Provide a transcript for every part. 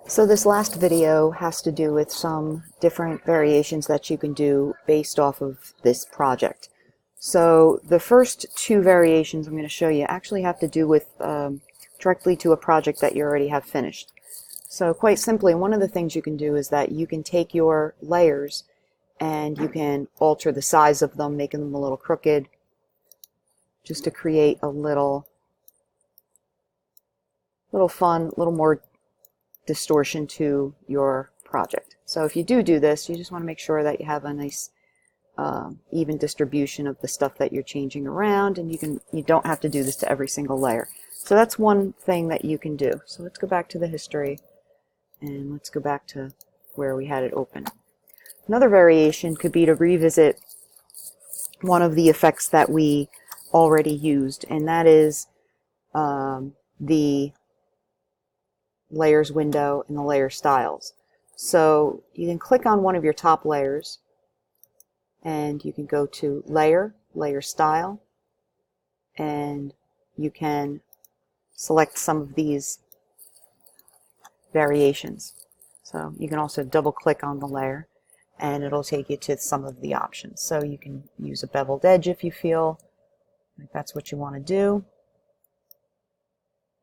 So this last video has to do with some different variations that you can do based off of this project. So the first two variations I'm going to show you actually have to do with directly to a project that you already have finished. So quite simply, one of the things you can do is that you can take your layers and you can alter the size of them, making them a little crooked, just to create a little fun, little more distortion to your project. So if you do this, you just want to make sure that you have a nice even distribution of the stuff that you're changing around, and you don't have to do this to every single layer. So that's one thing that you can do. So let's go back to the history and let's go back to where we had it open. Another variation could be to revisit one of the effects that we already used, and that is the layers window and the layer styles. So you can click on one of your top layers and you can go to layer, layer style, and you can select some of these variations. So you can also double click on the layer and it'll take you to some of the options. So you can use a beveled edge if you feel like that's what you want to do.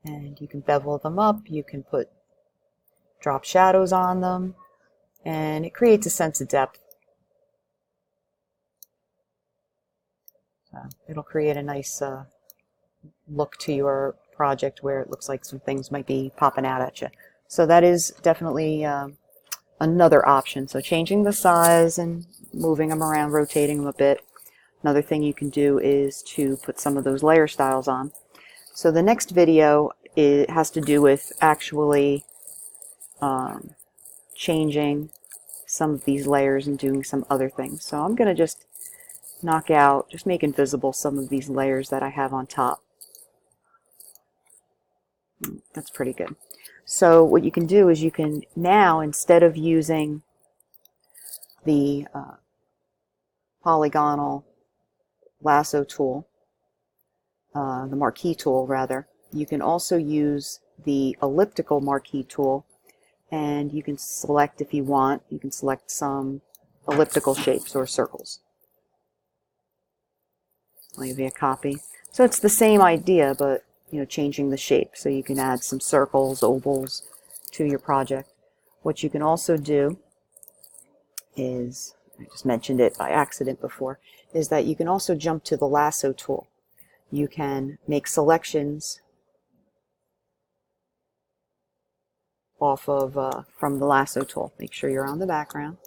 And you can bevel them up, you can put drop shadows on them, and it creates a sense of depth. So it'll create a nice look to your project where it looks like some things might be popping out at you. So that is definitely another option. So changing the size and moving them around, rotating them a bit. Another thing you can do is to put some of those layer styles on. So the next video has to do with actually changing some of these layers and doing some other things. So I'm going to just knock out, just make invisible some of these layers that I have on top. That's pretty good. So what you can do is you can now, instead of using the polygonal lasso tool, the marquee tool rather, you can also use the elliptical marquee tool, and you can select, if you want, you can select some elliptical shapes or circles. I'll give you a copy. So it's the same idea, but changing the shape. So you can add some circles, ovals to your project. What you can also do is, I just mentioned it by accident before, is that you can also jump to the lasso tool. You can make selections off of from the lasso tool. Make sure you're on the background,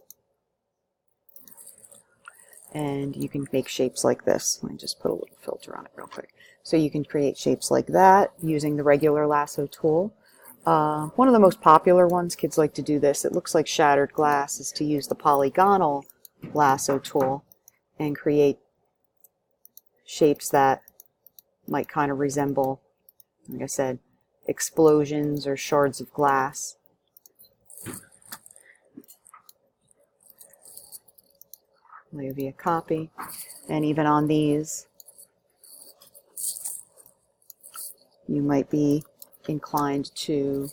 and you can make shapes like this. Let me just put a little filter on it real quick. So you can create shapes like that using the regular lasso tool. One of the most popular ones, kids like to do this, it looks like shattered glass, is to use the polygonal lasso tool and create shapes that might kind of resemble, like I said, explosions or shards of glass. I'll give you a copy. And even on these, you might be inclined to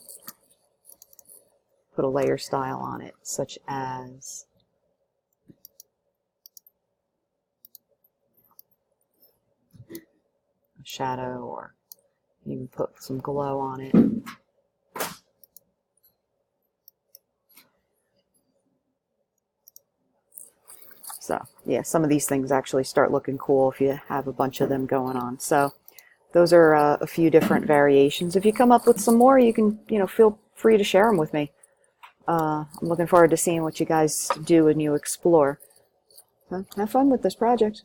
put a layer style on it, such as a shadow, or you can put some glow on it. So yeah, some of these things actually start looking cool if you have a bunch of them going on. So those are a few different variations. If you come up with some more, you can feel free to share them with me. I'm looking forward to seeing what you guys do when you explore. So have fun with this project.